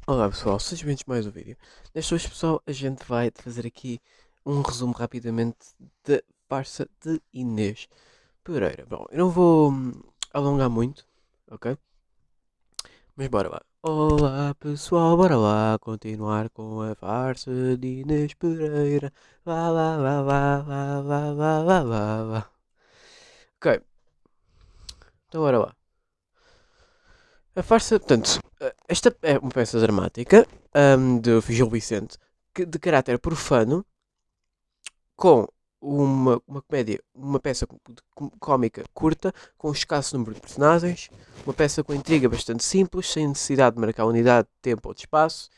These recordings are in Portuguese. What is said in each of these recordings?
Olá pessoal, sejam bem-vindos a mais um vídeo. Nesta vez pessoal, a gente vai fazer aqui um resumo rapidamente da farsa de Inês Pereira. Bom, eu não vou alongar muito, ok? Mas bora lá. Olá pessoal, bora lá continuar com a farsa de Inês Pereira. Lá lá lá lá lá lá lá lá lá lá. Ok, então bora lá. A farsa, portanto, esta é uma peça dramática de Gil Vicente, de caráter profano, com uma comédia, uma peça cómica curta, com um escasso número de personagens, uma peça com intriga bastante simples, sem necessidade de marcar unidade de tempo ou de espaço,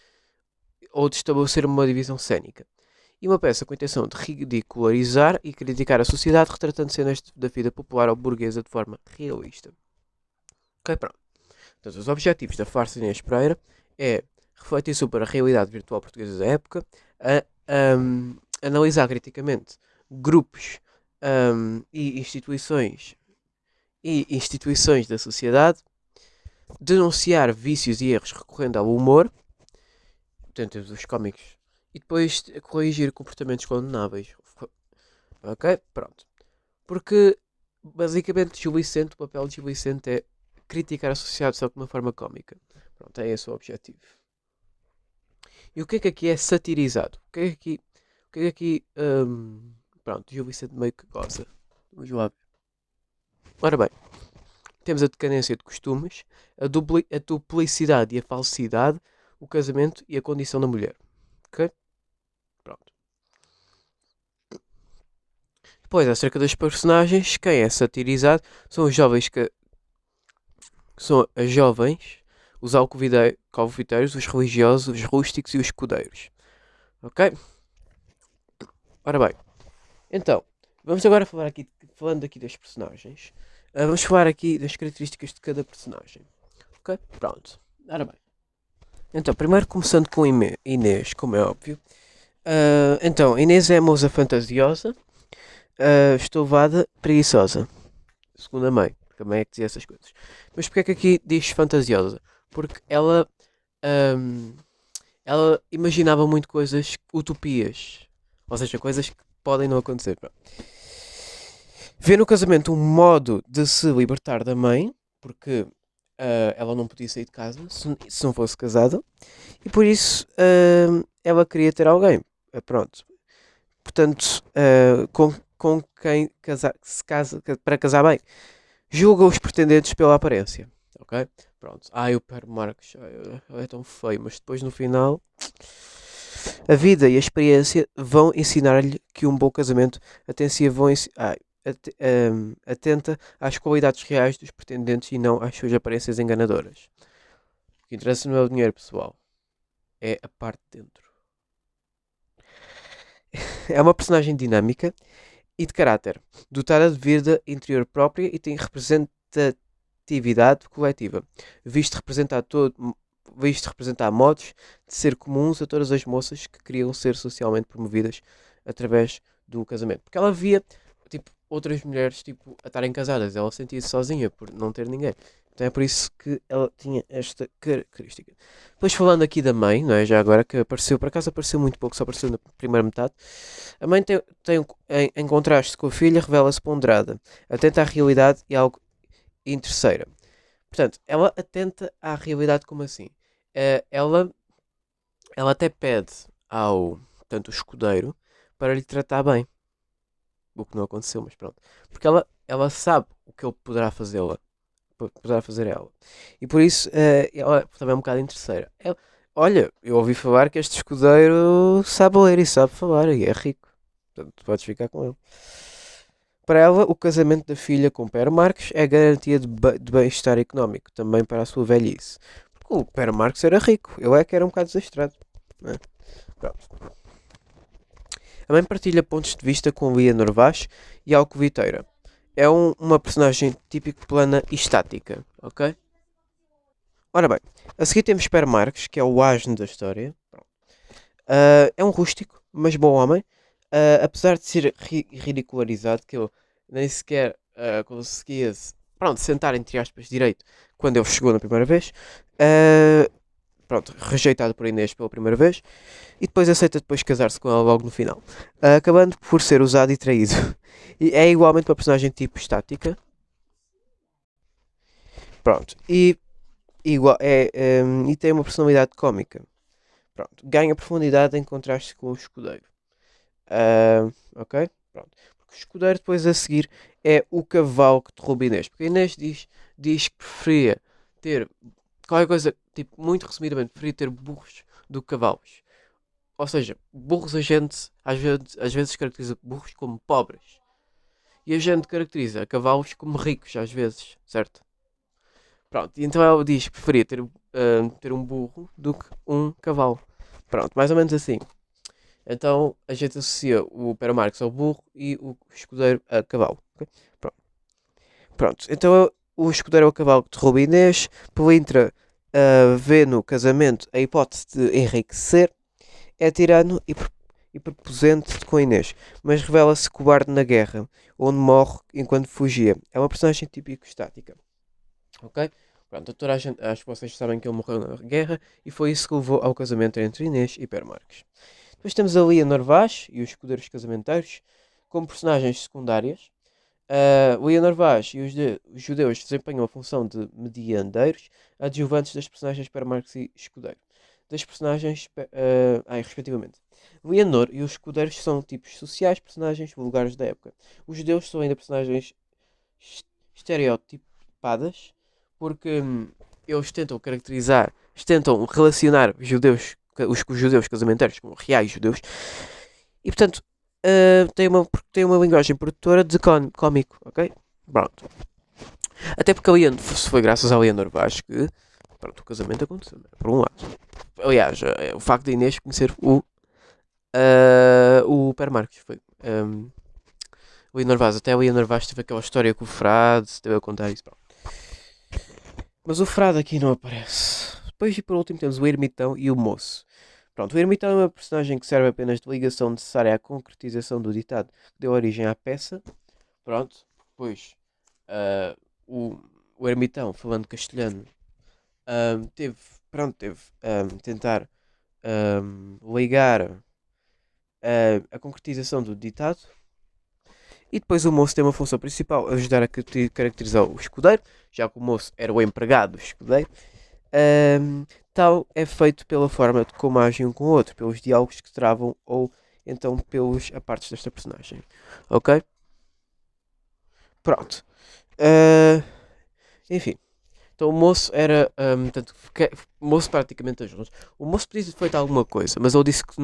ou de estabelecer uma divisão cénica. E uma peça com a intenção de ridicularizar e criticar a sociedade, retratando cenas da vida popular ou burguesa de forma realista. Ok, pronto. Então, os objetivos da farsa Inês Pereira é refletir sobre a realidade virtual portuguesa da época, a, analisar criticamente grupos e instituições da sociedade, denunciar vícios e erros recorrendo ao humor, portanto, os cómicos, e depois corrigir comportamentos condenáveis. Ok? Pronto. Porque, basicamente, Gil Vicente, o papel de Gil Vicente é criticar a sociedade só de uma forma cómica. Pronto, é esse o objetivo. E o que é que aqui é satirizado? Pronto, Gil Vicente meio que goza. Vamos lá ver. Ora bem, temos a decadência de costumes, a duplicidade e a falsidade, o casamento e a condição da mulher. Ok? Pronto. Depois, acerca das personagens, quem é satirizado são os jovens são as jovens, os alcoviteiros, os religiosos, os rústicos e os escudeiros. Ok? Ora bem, então, vamos agora falando aqui das personagens. Vamos falar aqui das características de cada personagem. Ok? Pronto. Ora bem. Então, primeiro começando com Inês, como é óbvio. Então, Inês é a moça fantasiosa, estouvada, preguiçosa. Segundo a mãe, porque a mãe é que dizia essas coisas. Mas porquê é que aqui diz fantasiosa? Porque ahm, ela imaginava muito coisas, utopias. Ou seja, coisas que podem não acontecer. Pronto. Vê no casamento um modo de se libertar da mãe, porque ela não podia sair de casa se não fosse casada, e por isso ela queria ter alguém. Pronto. Portanto, com quem se casa, para casar bem, julga os pretendentes pela aparência. Ok? Pronto. Ai, o Pedro Marques é tão feio, mas depois no final a vida e a experiência vão ensinar-lhe que um bom casamento atenta às qualidades reais dos pretendentes e não às suas aparências enganadoras. O que interessa não é o dinheiro, pessoal, é a parte de dentro. É uma personagem dinâmica e de caráter, dotada de vida interior própria e tem representatividade coletiva, visto representar, visto representar modos de ser comuns a todas as moças que queriam ser socialmente promovidas através do casamento. Porque ela via tipo, outras mulheres tipo, a estarem casadas, ela sentia-se sozinha por não ter ninguém. Então é por isso que ela tinha esta característica. Depois falando aqui da mãe, não é? Já agora que apareceu, por acaso apareceu muito pouco, só apareceu na primeira metade. A mãe em contraste com a filha, revela-se ponderada, atenta à realidade e algo interesseira. Portanto, ela atenta à realidade como assim? Ela, ela até pede ao, tanto o escudeiro, para lhe tratar bem. O que não aconteceu, mas pronto. Porque ela sabe o que ele poderá fazer ela. E por isso ela também é um bocado interesseira. Olha, eu ouvi falar que este escudeiro sabe ler e sabe falar e é rico. Portanto, tu podes ficar com ele. Para ela, o casamento da filha com o Pedro Marques é garantia de bem-estar económico, também para a sua velhice. Porque o Pedro Marques era rico, ele é que era um bocado desastrado. Né? Pronto. A mãe partilha pontos de vista com Lia Norvaz e Alcoviteira. É uma personagem típico plana e estática, ok? Ora bem, a seguir temos Per Marques, que é o asno da história. É um rústico, mas bom homem. Apesar de ser ridicularizado, que ele nem sequer conseguia, pronto, sentar entre aspas direito quando ele chegou na primeira vez. Uh, pronto, rejeitado por Inês pela primeira vez e depois aceita depois casar-se com ela logo no final, acabando por ser usado e traído. E é igualmente uma personagem tipo estática, pronto, e tem uma personalidade cómica. Pronto, ganha profundidade em contraste com o escudeiro. Ok? Pronto. Porque o escudeiro depois a seguir é o cavalo que derruba Inês. Porque Inês diz que preferia ter qualquer coisa, tipo, muito resumidamente, preferia ter burros do que cavalos. Ou seja, burros a gente às vezes caracteriza burros como pobres. E a gente caracteriza cavalos como ricos, às vezes, certo? Pronto, e então ela diz que preferia ter um burro do que um cavalo. Pronto, mais ou menos assim. Então a gente associa o Pero Marques ao burro e o escudeiro a cavalo. Ok? Pronto. Pronto. Então o escudeiro é o cavalo que derruba Inês. Pelintra vê no casamento a hipótese de enriquecer. É tirano e prepotente com Inês, mas revela-se cobarde na guerra, onde morre enquanto fugia. É uma personagem típico estática. Ok? Pronto, toda a gente, acho que vocês sabem que ele morreu na guerra e foi isso que levou ao casamento entre Inês e Per Marques. Depois temos a Leonor Vaz e os escudeiros casamenteiros como personagens secundárias. Leonor Vaz e os judeus desempenham a função de mediandeiros, adjuvantes das personagens Per Marques e Escudeiro. Das personagens, respectivamente. Leonor e os escudeiros são tipos sociais, personagens vulgares da época. Os judeus são ainda personagens estereotipadas, porque eles tentam relacionar os judeus casamenteiros com reais judeus, e portanto tem uma linguagem produtora de cómico, ok? Pronto. Até porque foi graças a Leonor Vaz que pronto, o casamento aconteceu, né? Por um lado. Aliás, o facto de Inês conhecer o Per Marques foi. Leonor Vaz, até a Leonor Vaz teve aquela história com o Frade, teve a contar isso. Pronto. Mas o Frade aqui não aparece. Depois e por último temos o Ermitão e o Moço. Pronto, o Ermitão é uma personagem que serve apenas de ligação necessária à concretização do ditado que deu origem à peça. Pronto, depois ah, o, o Ermitão, falando castelhano, teve, tentar ligar a concretização do ditado. E depois o moço tem uma função principal, ajudar a caracterizar o escudeiro, já que o moço era o empregado do escudeiro. Tal é feito pela forma de como agem um com o outro, pelos diálogos que travam ou então pelos apartes desta personagem. Ok? Pronto. Enfim. Então o moço era. O moço praticamente ajuda. O moço podia ter feito alguma coisa, mas ele disse que,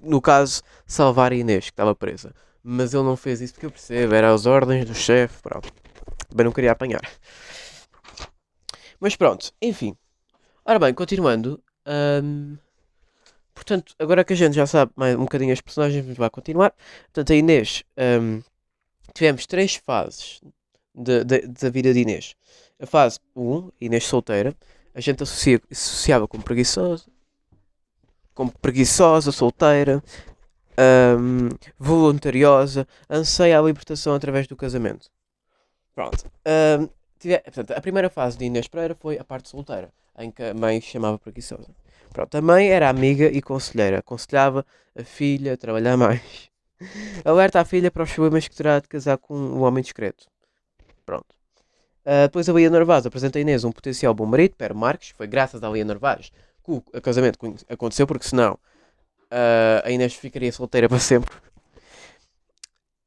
no caso, salvar a Inês, que estava presa. Mas ele não fez isso porque eu percebo, era as ordens do chefe. Pronto. Também não queria apanhar. Mas pronto, enfim. Ora bem, continuando. Portanto, agora que a gente já sabe mais um bocadinho as personagens, vamos lá continuar. Portanto, a Inês. Tivemos três fases da vida de Inês. A fase 1, Inês solteira, a gente associava como preguiçosa, solteira, voluntariosa, anseia a libertação através do casamento. Pronto. Portanto, a primeira fase de Inês Pereira foi a parte solteira, em que a mãe chamava preguiçosa. Pronto, a mãe era amiga e conselheira, aconselhava a filha a trabalhar mais. Alerta a filha para os problemas que terá de casar com um homem discreto. Pronto. Depois a Leonor Vaz apresenta a Inês um potencial bom marido, Pero Marques. Foi graças a Leonor Vaz que o casamento aconteceu, porque senão a Inês ficaria solteira para sempre.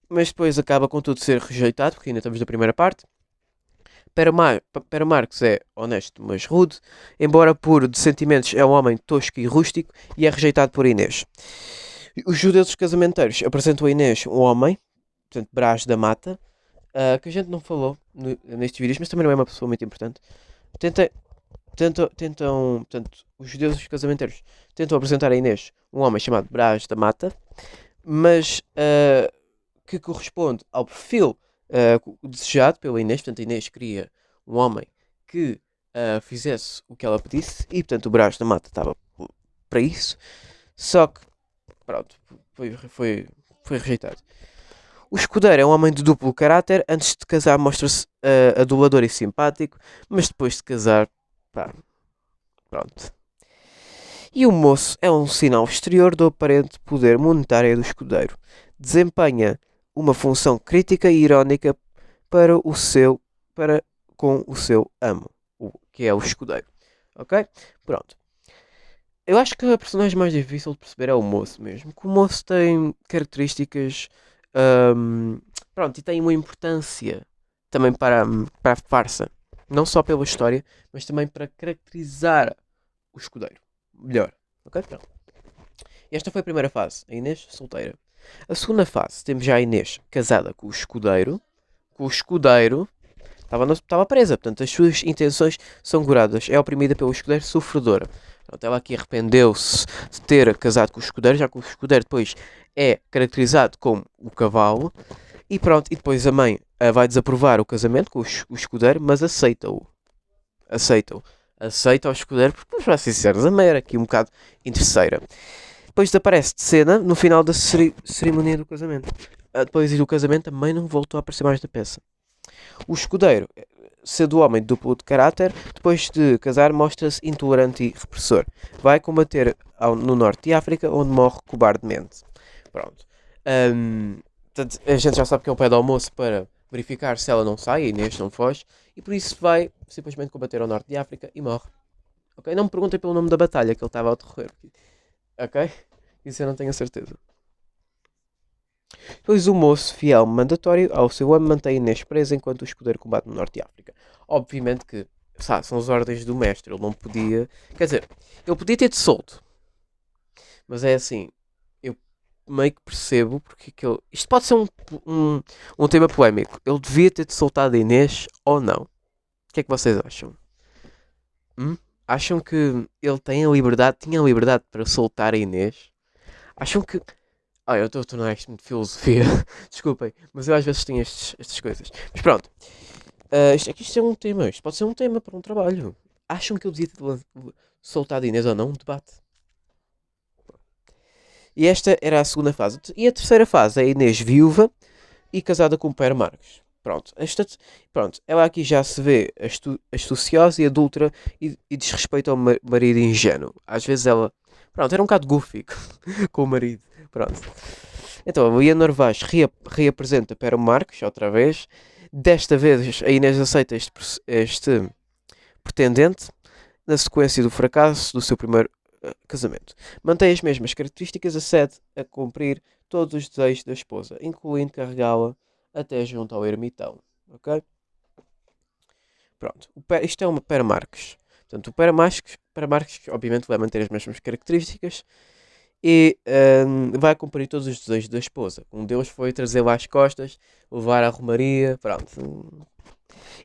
Mas depois acaba com tudo ser rejeitado, porque ainda estamos na primeira parte. Pero Marques é honesto, mas rude. Embora puro de sentimentos, é um homem tosco e rústico e é rejeitado por Inês. Os judeus casamenteiros apresentam a Inês um homem, portanto, Brás da Mata, que a gente não falou nestes vídeos, mas também não é uma pessoa muito importante. Portanto, os judeus e os casamenteiros tentam apresentar a Inês um homem chamado Brás da Mata, mas que corresponde ao perfil desejado pela Inês. Portanto, a Inês queria um homem que fizesse o que ela pedisse e, portanto, o Brás da Mata estava para isso. Só que, pronto, foi rejeitado. O escudeiro é um homem de duplo caráter. Antes de casar mostra-se adulador e simpático, mas depois de casar, pá, pronto. E o moço é um sinal exterior do aparente poder monetário do escudeiro. Desempenha uma função crítica e irónica para o seu, para com o seu amo, que é o escudeiro. Ok? Pronto. Eu acho que a personagem mais difícil de perceber é o moço mesmo. Que o moço tem características. ahm, Pronto, e tem uma importância também para a farsa. Não só pela história, mas também para caracterizar o escudeiro. Melhor. Ok? Pronto. Esta foi a primeira fase. A Inês solteira. A segunda fase, temos já a Inês casada com o escudeiro. Com o escudeiro. Estava presa, portanto as suas intenções são curadas. É oprimida pelo escudeiro sofredora. Portanto, ela aqui arrependeu-se de ter casado com o escudeiro, já que o escudeiro depois é caracterizado como o cavalo. E pronto, e depois a mãe vai desaprovar o casamento com o escudeiro, mas aceita-o. Aceita-o. Aceita o escudeiro, porque, para ser sinceros, a mãe era aqui um bocado interesseira. Depois desaparece de cena no final da cerimónia do casamento. Depois do casamento, a mãe não voltou a aparecer mais da peça. O escudeiro, sendo homem de duplo de caráter, depois de casar mostra-se intolerante e repressor. Vai combater no norte de África, onde morre cobardemente. Pronto. Portanto, a gente já sabe que é o pé do almoço para verificar se ela não sai, e Inês não foge, e por isso vai simplesmente combater ao norte de África e morre. Ok? Não me perguntem pelo nome da batalha que ele estava a decorrer. Ok? Isso eu não tenho a certeza. Pois o moço, fiel mandatório ao seu amo, mantém Inês presa enquanto o escudeiro combate no norte de África. Obviamente que, sabe, são as ordens do mestre, ele não podia... Quer dizer, ele podia ter-te solto. Mas é assim, eu meio que percebo porque que ele... Isto pode ser um tema polémico. Ele devia ter-te soltado a Inês ou não? O que é que vocês acham? Hum? Acham que ele tem a liberdade, tinha a liberdade para soltar a Inês? Acham que eu estou a tornar isto de filosofia. Desculpem, mas eu às vezes tenho estas coisas. Mas pronto. Isto é um tema. Isto pode ser um tema para um trabalho. Acham que eu devia ter soltado a Inês ou não? Um debate. E esta era a segunda fase. E a terceira fase é a Inês viúva e casada com o Père Marcos. Pronto. Pronto. Ela aqui já se vê astuciosa e adulta e desrespeita ao marido ingênuo. Às vezes ela... Pronto, era um bocado goofy com o marido. Pronto. Então, a Leonor Vaz reapresenta Pero Marcos outra vez. Desta vez, a Inês aceita este pretendente na sequência do fracasso do seu primeiro casamento. Mantém as mesmas características, acede a cumprir todos os desejos da esposa, incluindo carregá-la até junto ao ermitão. Ok? Pronto. Isto é uma Pero Marcos. Portanto, o Pero Marcos, obviamente, vai manter as mesmas características e vai cumprir todos os desejos da esposa. Um deles foi trazê-la às costas, levar à romaria, pronto.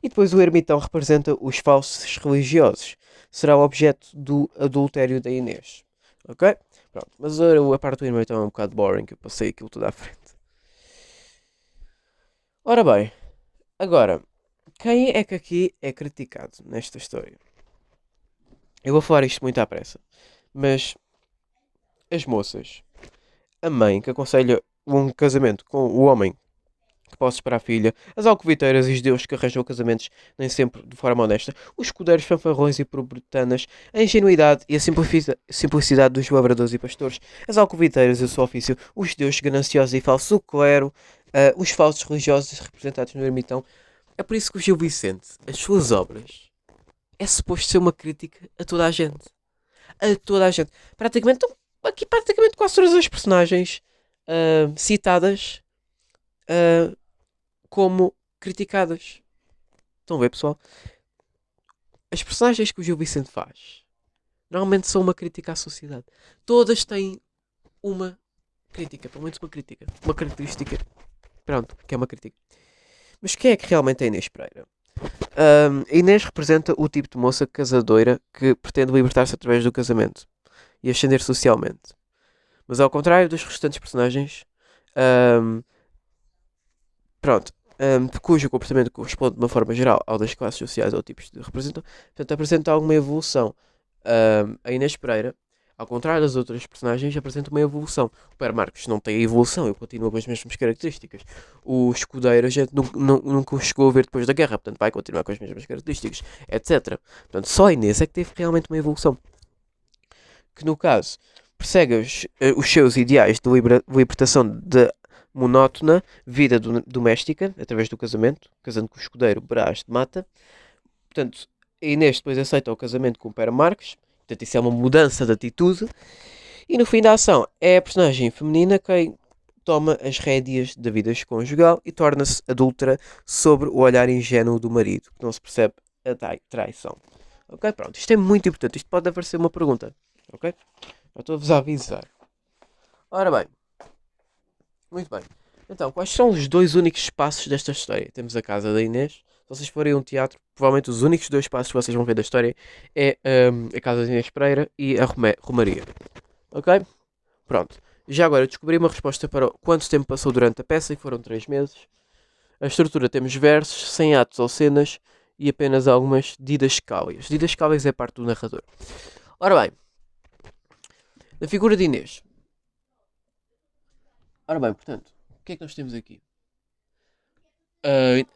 E depois o ermitão representa os falsos religiosos. Será o objeto do adultério da Inês. Ok? Pronto. Mas a parte do ermitão é um bocado boring, que eu passei aquilo tudo à frente. Ora bem, agora, quem é que aqui é criticado nesta história? Eu vou falar isto muito à pressa, mas as moças, a mãe que aconselha um casamento com o homem que possa para a filha, as alcoviteiras e os deuses que arranjam casamentos nem sempre de forma honesta, os escudeiros fanfarrões e probritanas, a ingenuidade e a simplicidade dos lavradores e pastores, as alcoviteiras e o seu ofício, os deuses gananciosos e falsos, o clero, os falsos religiosos representados no ermitão. É por isso que o Gil Vicente, as suas obras, é suposto ser uma crítica a toda a gente. A toda a gente. Praticamente, aqui praticamente quase todas as personagens citadas como criticadas. Estão a ver, pessoal? As personagens que o Gil Vicente faz normalmente são uma crítica à sociedade. Todas têm uma crítica, pelo menos uma crítica. Uma característica. Pronto, que é uma crítica. Mas quem é que realmente é Inês Pereira? Inês representa o tipo de moça casadoira que pretende libertar-se através do casamento e ascender socialmente. Mas ao contrário dos restantes personagens, ahm, pronto, cujo comportamento corresponde de uma forma geral ao das classes sociais ou tipos de representam, portanto apresenta alguma evolução. A Inês Pereira, ao contrário das outras personagens, apresenta uma evolução. O Père Marcos não tem a evolução, ele continua com as mesmas características. O escudeiro a gente nunca o chegou a ver depois da guerra, portanto vai continuar com as mesmas características, etc. Portanto, só a Inês é que teve realmente uma evolução. que no caso persegue os seus ideais de libertação da monótona vida doméstica através do casamento, casando com o escudeiro Brás de Mata. Portanto, a Inês depois aceita o casamento com o Pera Marques. Portanto, isso é uma mudança de atitude. E no fim da ação, é a personagem feminina quem toma as rédeas da vida conjugal e torna-se adúltera sobre o olhar ingênuo do marido, que não se percebe a traição. Ok? Pronto. Isto é muito importante. Isto pode aparecer uma pergunta. Ok? Eu estou-vos a avisar. Ora bem. Muito bem. Então, quais são os dois únicos espaços desta história? Temos a casa da Inês. Se vocês forem a um teatro, provavelmente os únicos dois passos que vocês vão ver da história é a casa da Inês Pereira e a Romaria. Ok? Pronto. Já agora eu descobri uma resposta para quanto tempo passou durante a peça e foram 3 meses. A estrutura temos versos, sem atos ou cenas e apenas algumas didascálias. Didascálias é parte do narrador. Ora bem, na figura de Inês. Ora bem, portanto, o que é que nós temos aqui?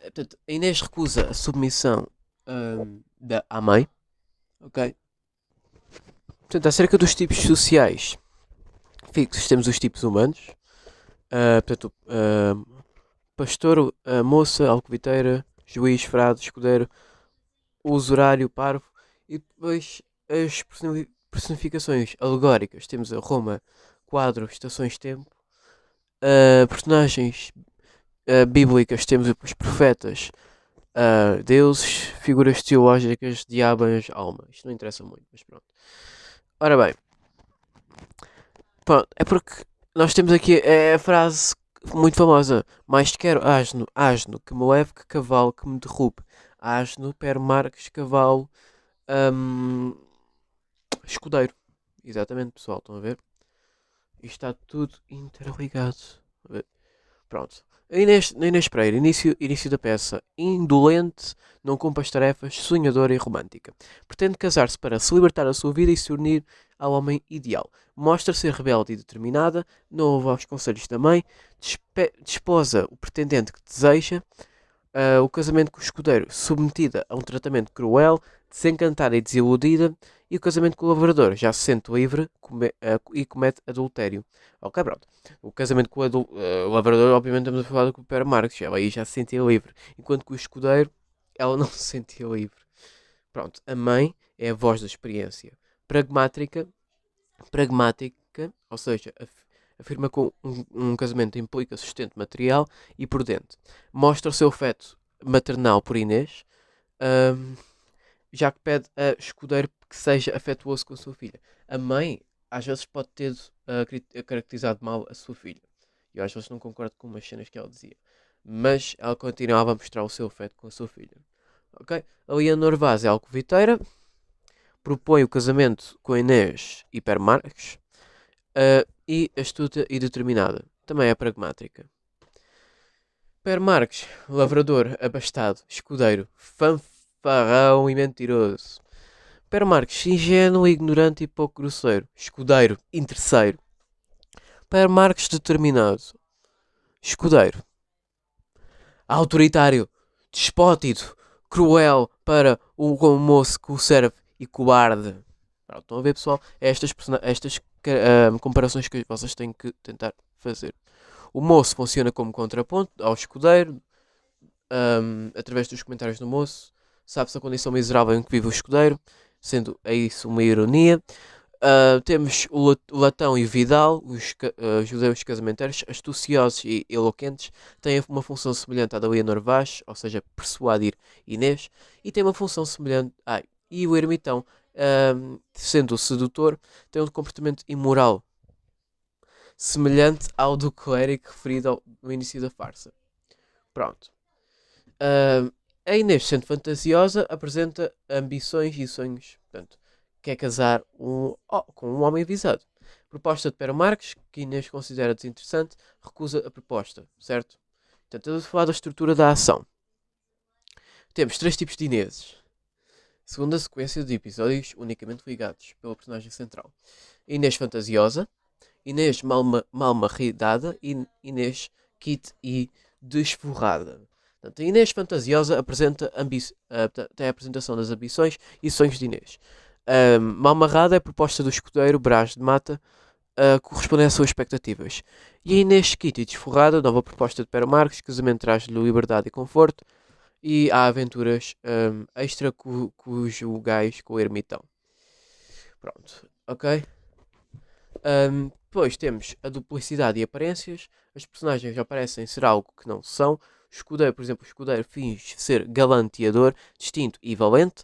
Portanto, a Inês recusa a submissão à mãe. Ok? Portanto, acerca dos tipos sociais fixos, temos os tipos humanos. Portanto, pastor, moça, alcoviteira, juiz, frade, escudeiro, usurário, parvo. E depois as personificações alegóricas. Temos a Roma, quadro, estações, tempo. Personagens bíblicas, temos os profetas, deuses, figuras teológicas, diabos, alma. Isto não interessa muito, mas pronto. Ora bem, pronto, é porque nós temos aqui a frase muito famosa: mais quero asno, asno, que me leve, que cavalo, que me derrube. Asno, per marques, cavalo, hum, escudeiro. Exatamente, pessoal, estão a ver? Isto está tudo interligado. Pronto. A Inês Pereira, início da peça. Indolente, não cumpre as tarefas, sonhadora e romântica. Pretende casar-se para se libertar da sua vida e se unir ao homem ideal. Mostra ser rebelde e determinada, não ouve aos conselhos da mãe, desposa o pretendente que deseja, o casamento com o escudeiro, submetida a um tratamento cruel, desencantada e desiludida, e o casamento com o lavrador, já se sente livre e comete adultério. Ok, pronto. O casamento com o lavrador, obviamente, estamos a falar do Pedro Marques, ela aí já se sentia livre, enquanto que o escudeiro, ela não se sentia livre. Pronto, a mãe é a voz da experiência. Pragmática, ou seja, afirma que um casamento implica sustento material e prudente. Mostra o seu afeto maternal por Inês, hum, já que pede a escudeiro que seja afetuoso com a sua filha. A mãe, às vezes, pode ter caracterizado mal a sua filha. Eu às vezes não concordo com umas cenas que ela dizia. Mas ela continuava a mostrar o seu afeto com a sua filha. Ok? A Leonor Vaz é alcoviteira, propõe o casamento com a Inês Hipermarques, e astuta e determinada. Também é pragmática. Per Marques, lavrador, abastado, escudeiro, fanfarrão e mentiroso. Per Marques, ingênuo, ignorante e pouco grosseiro. Escudeiro, interesseiro. Per Marques, determinado. Escudeiro, autoritário, despótico, cruel para o moço que o serve e cobarde. Pronto, estão a ver, pessoal? Estas comparações que vocês têm que tentar fazer. O moço funciona como contraponto ao escudeiro, através dos comentários do moço. Sabe-se a condição miserável em que vive o escudeiro, sendo a isso uma ironia. Temos o Latão e o Vidal, os judeus casamenteiros, astuciosos e eloquentes, têm uma função semelhante à da Leonor Vaz, ou seja, persuadir Inês, e tem uma função semelhante. E o ermitão, sendo o sedutor, tem um comportamento imoral semelhante ao do clérigo referido no início da farsa. Pronto. A Inês, sendo fantasiosa, apresenta ambições e sonhos. Portanto, quer casar com um homem avisado. Proposta de Pero Marques, que Inês considera desinteressante, recusa a proposta, certo? Portanto, estamos a falar da estrutura da ação. Temos 3 tipos de Ineses, segundo a sequência de episódios unicamente ligados pela personagem central. Inês fantasiosa, Inês mal-marridada e Inês kit e desforrada. Portanto, a Inês fantasiosa apresenta tem a apresentação das ambições e sonhos de Inês. Mal amarrada é a proposta do escudeiro Brás de Mata, correspondendo às suas expectativas. E a Inês Chiquita e Desforrada, nova proposta de Pedro Marques, casamento traz-lhe liberdade e conforto, e há aventuras extra conjugais com o ermitão. Pronto, ok? Depois temos a duplicidade e aparências. As personagens aparecem ser algo que não são. O escudeiro, por exemplo, o escudeiro finge ser galanteador, distinto e valente,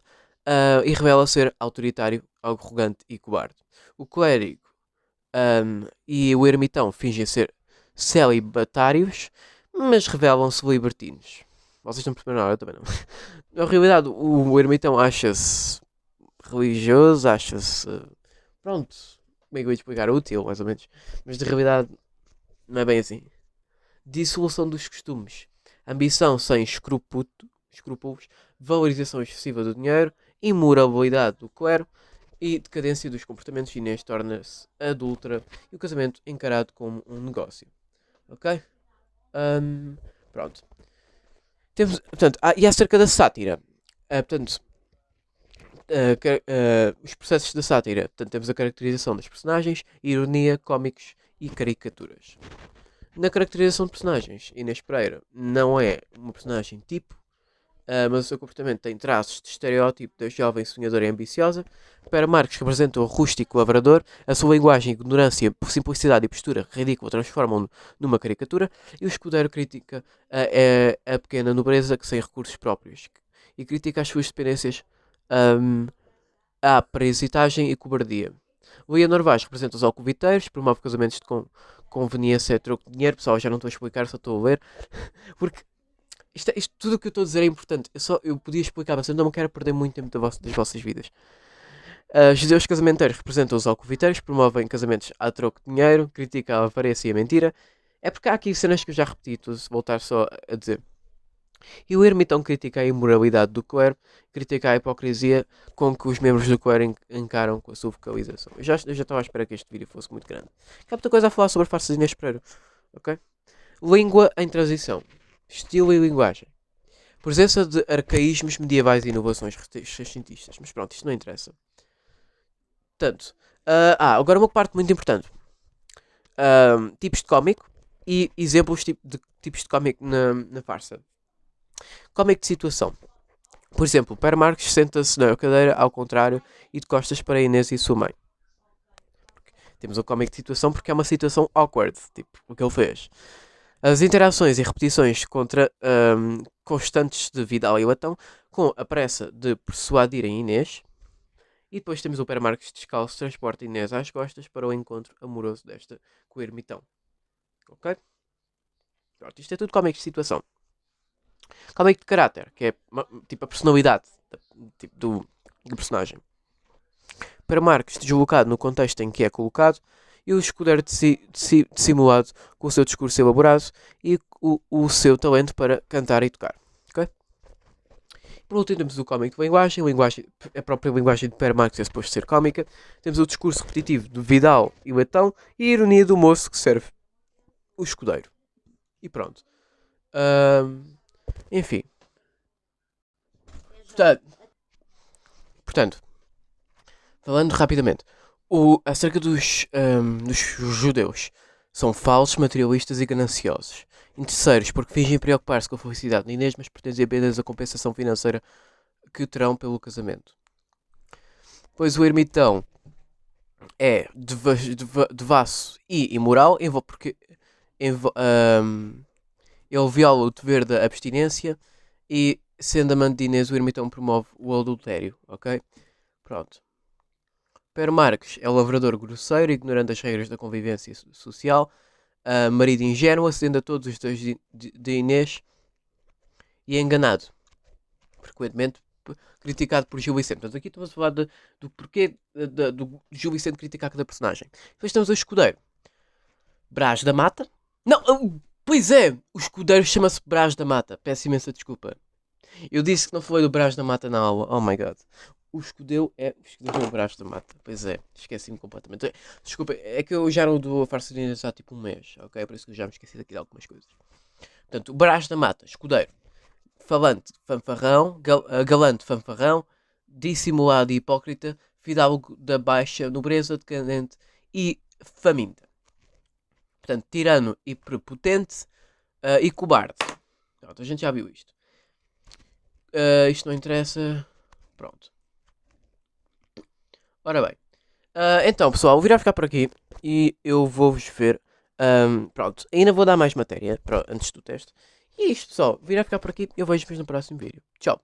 e revela ser autoritário, arrogante e cobarde. O clérigo e o ermitão fingem ser celibatários, mas revelam-se libertinos. Vocês não perceberam nada, eu também não. Na realidade, o ermitão acha-se religioso, acha-se. Pronto, como é que eu ia explicar? Útil, mais ou menos. Mas de realidade, não é bem assim. Dissolução dos costumes. Ambição sem escrúpulos. Valorização excessiva do dinheiro. Imoralidade do clero. E decadência dos comportamentos. Inês torna-se adúltera. E o casamento encarado como um negócio. Ok? Pronto. Temos, portanto, e acerca da sátira. Portanto, os processos da sátira. Portanto, temos a caracterização dos personagens, ironia, cómicos e caricaturas. Na caracterização de personagens, Inês Pereira não é uma personagem tipo, mas o seu comportamento tem traços de estereótipo da jovem sonhadora e ambiciosa. Para Marques representa o rústico lavrador, a sua linguagem, ignorância, simplicidade e postura ridícula transformam-no numa caricatura, e o escudeiro critica a pequena nobreza que sem recursos próprios e critica as suas dependências à parasitagem e cobardia. Leonor Vaz representa os alcoviteiros, promove casamentos de conveniência a troco de dinheiro. Pessoal, já não estou a explicar, só estou a ler. Porque isto tudo o que eu estou a dizer é importante. Eu podia explicar, mas eu não quero perder muito tempo das vossas vidas. Judeus casamenteiros representam os alcoviteiros, promovem casamentos a troco de dinheiro, criticam a avareza e a mentira. É porque há aqui cenas que eu já repeti, estou a voltar só a dizer. E o ermitão critica a imoralidade do clero, critica a hipocrisia com que os membros do clero encaram com a sua vocalização. Eu já estava à espera que este vídeo fosse muito grande. Há muita coisa a falar sobre a farsa de Inês Pereira. Ok? Língua em transição. Estilo e linguagem. Presença de arcaísmos medievais e inovações renascentistas. Mas pronto, isto não interessa. Portanto, agora uma parte muito importante. Tipos de cómico e exemplos de tipos de cómico na farsa. Cómico de situação. Por exemplo, Per Marques senta-se na cadeira ao contrário e de costas para Inês e sua mãe. Temos um cómico de situação porque é uma situação awkward, tipo o que ele fez. As interações e repetições constantes de Vidal e Latão, com a pressa de persuadirem Inês. E depois temos o Per Marques descalço, transporta Inês às costas para o encontro amoroso desta com o ermitão. Ok? Pronto, isto é tudo cómico de situação. Cómico de caráter, que é tipo a personalidade tipo, do personagem. Para Marques, deslocado no contexto em que é colocado, e o escudeiro dissimulado com o seu discurso elaborado e o seu talento para cantar e tocar. Okay? Por último, temos o cómico de linguagem. A própria linguagem de Per Marques é suposto ser cómica. Temos o discurso repetitivo de Vidal e Letão e a ironia do moço que serve o escudeiro. E pronto. Enfim. Portanto, falando rapidamente, acerca dos judeus, são falsos, materialistas e gananciosos. Interesseiros, porque fingem preocupar-se com a felicidade de Inês, mas pretendem apenas a compensação financeira que terão pelo casamento. Pois o ermitão é devasso e imoral, porque ele viola o dever da abstinência e, sendo amante de Inês, o ermitão promove o adultério, ok? Pronto. Per Marques é o lavrador grosseiro, ignorando as regras da convivência social, marido ingênuo, acedendo a todos os desejos de Inês e é enganado, frequentemente criticado por Gil Vicente. Portanto, aqui estamos a falar do porquê do Gil Vicente criticar cada personagem. Depois temos o escudeiro. Brás da Mata. Não, pois é, o escudeiro chama-se Brás da Mata. Peço imensa desculpa. Eu disse que não falei do Brás da Mata na aula. Oh my god. O escudeiro é o Brás da Mata. Pois é, esqueci-me completamente. Desculpa, é que eu já não dou a farsa de Inês há tipo um mês, ok? Por isso que eu já me esqueci daqui de algumas coisas. Portanto, o Brás da Mata, escudeiro. Falante, fanfarrão, galante, fanfarrão, dissimulado e hipócrita, fidalgo da baixa nobreza, decadente e faminta. Portanto, tirano e prepotente e cobarde. Pronto, a gente já viu isto. Isto não interessa. Pronto. Ora bem. Então, pessoal, o vídeo vai ficar por aqui e eu vou-vos ver. Pronto, ainda vou dar mais matéria antes do teste. E é isto, pessoal. O vídeo vai ficar por aqui e eu vejo-vos no próximo vídeo. Tchau.